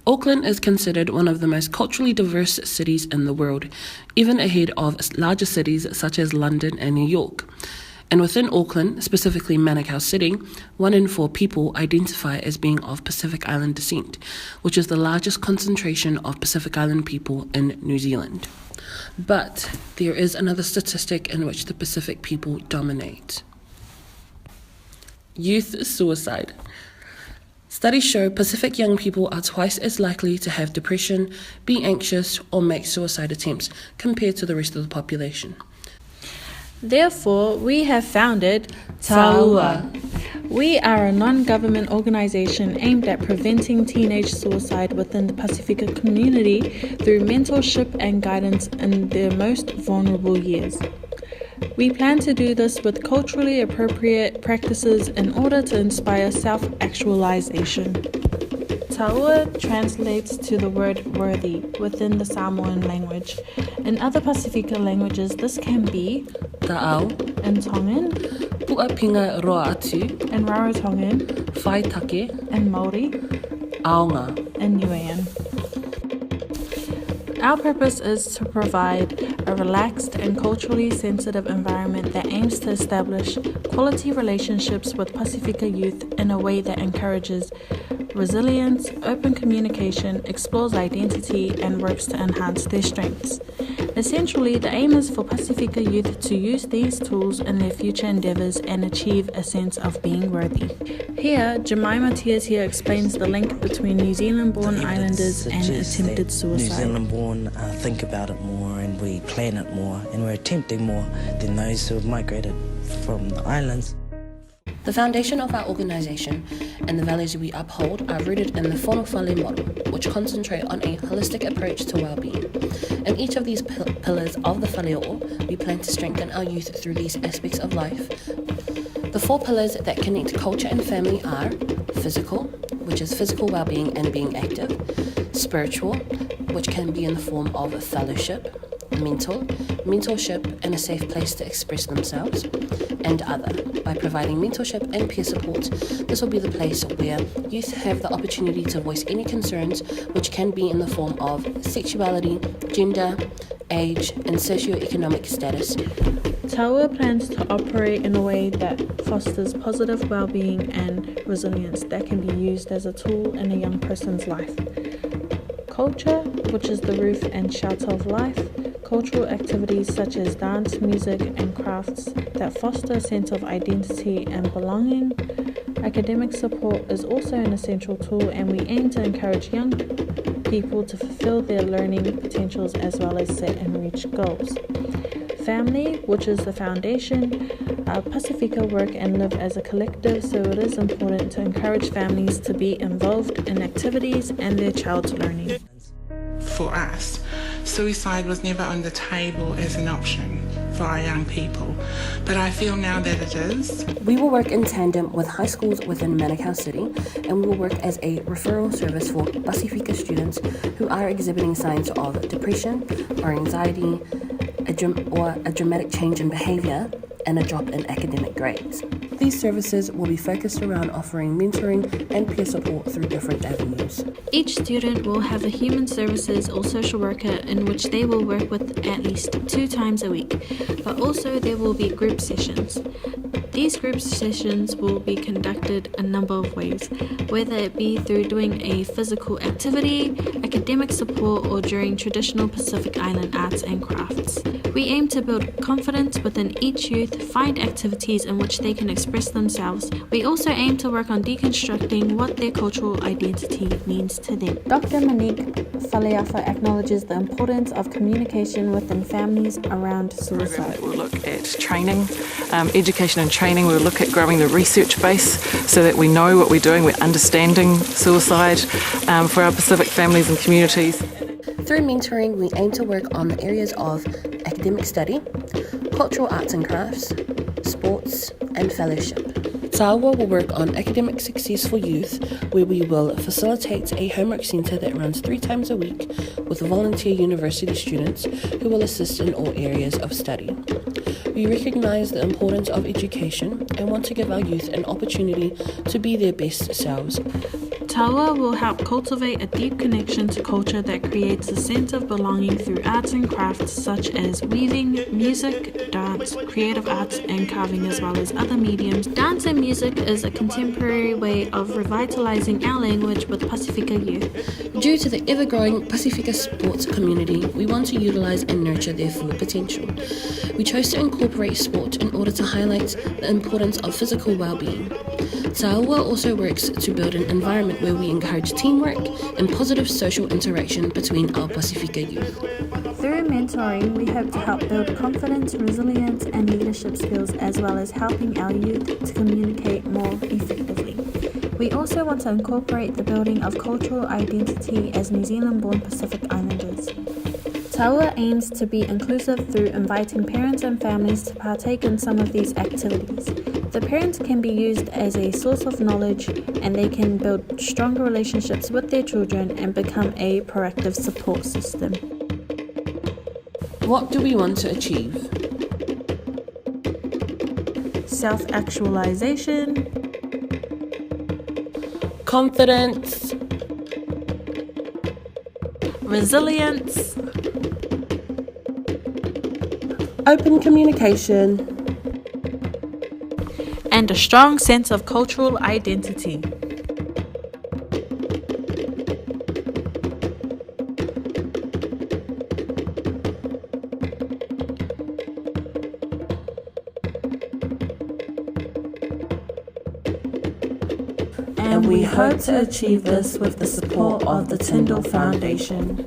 Auckland is considered one of the most culturally diverse cities in the world, even ahead of larger cities such as London and New York. And within Auckland, specifically Manukau City, 1 in 4 people identify as being of Pacific Island descent, which is the largest concentration of Pacific Island people in New Zealand. But there is another statistic in which the Pacific people dominate. Youth suicide. Studies show Pacific young people are twice as likely to have depression, be anxious, or make suicide attempts compared to the rest of the population. Therefore, we have founded Tafua. We are a non-government organisation aimed at preventing teenage suicide within the Pasifika community through mentorship and guidance in their most vulnerable years. We plan to do this with culturally appropriate practices in order to inspire self-actualization. Taua translates to the word worthy within the Samoan language. In other Pasifika languages, this can be Ta'au, in Tongan, Pu'apinga roa atu, in Rarotongan, Whai take, in Māori, Aonga. and Niuean. Our purpose is to provide a relaxed and culturally sensitive environment that aims to establish quality relationships with Pasifika youth in a way that encourages resilience, open communication, explores identity, and works to enhance their strengths. Essentially, the aim is for Pasifika youth to use these tools in their future endeavours and achieve a sense of being worthy. Here, Jemima Tiatia explains the link between New Zealand-born islanders and attempted suicide. New Zealand-born think about it more and we plan it more and we're attempting more than those who have migrated from the islands. The foundation of our organisation and the values we uphold are rooted in the Whanawhale model, which concentrate on a holistic approach to well-being. In each of these pillars of the whaleo'o, we plan to strengthen our youth through these aspects of life. The 4 pillars that connect culture and family are physical, which is physical well-being and being active, spiritual, which can be in the form of fellowship, mentorship and a safe place to express themselves, and other. By providing mentorship and peer support, this will be the place where youth have the opportunity to voice any concerns, which can be in the form of sexuality, gender, age, and socioeconomic status. Taua plans to operate in a way that fosters positive well-being and resilience that can be used as a tool in a young person's life. Culture, which is the roof and shelter of life, cultural activities such as dance, music, and crafts that foster a sense of identity and belonging. Academic support is also an essential tool, and we aim to encourage young people to fulfill their learning potentials as well as set and reach goals. Family, which is the foundation, Pasifika work and live as a collective, so it is important to encourage families to be involved in activities and their child's learning. For us, suicide was never on the table as an option for our young people, but I feel now that it is. We will work in tandem with high schools within Manukau City, and we will work as a referral service for Pasifika students who are exhibiting signs of depression or anxiety, or a dramatic change in behaviour, and a drop in academic grades. These services will be focused around offering mentoring and peer support through different avenues. Each student will have a human services or social worker in which they will work with at least 2 times a week, but also there will be group sessions. These group sessions will be conducted a number of ways, whether it be through doing a physical activity, academic support, or during traditional Pacific Island arts and crafts. We aim to build confidence within each youth, find activities in which they can express themselves. We also aim to work on deconstructing what their cultural identity means to them. Dr. Monique Faleafa acknowledges the importance of communication within families around suicide. We'll look at training, education and training. We'll look at growing the research base so that we know what we're doing, we're understanding suicide for our Pacific families and communities. Through mentoring, we aim to work on the areas of academic study, cultural arts and crafts, sports, and fellowship. Taua will work on academic success for youth, where we will facilitate a homework centre that runs 3 times a week with volunteer university students who will assist in all areas of study. We recognise the importance of education and want to give our youth an opportunity to be their best selves. Tafua will help cultivate a deep connection to culture that creates a sense of belonging through arts and crafts such as weaving, music, dance, creative arts, and carving, as well as other mediums. Dance and music is a contemporary way of revitalizing our language with Pasifika youth. Due to the ever-growing Pasifika sports community, we want to utilize and nurture their full potential. We chose to incorporate sport in order to highlight the importance of physical well-being. Tafua also works to build an environment where we encourage teamwork and positive social interaction between our Pasifika youth. Through mentoring, we hope to help build confidence, resilience, and leadership skills, as well as helping our youth to communicate more effectively. We also want to incorporate the building of cultural identity as New Zealand-born Pacific Islanders. Tafua aims to be inclusive through inviting parents and families to partake in some of these activities. The parents can be used as a source of knowledge, and they can build stronger relationships with their children and become a proactive support system. What do we want to achieve? Self-actualization, Confidence, resilience, open communication, and a strong sense of cultural identity. And we hope to achieve this with the support of the Tyndall Foundation.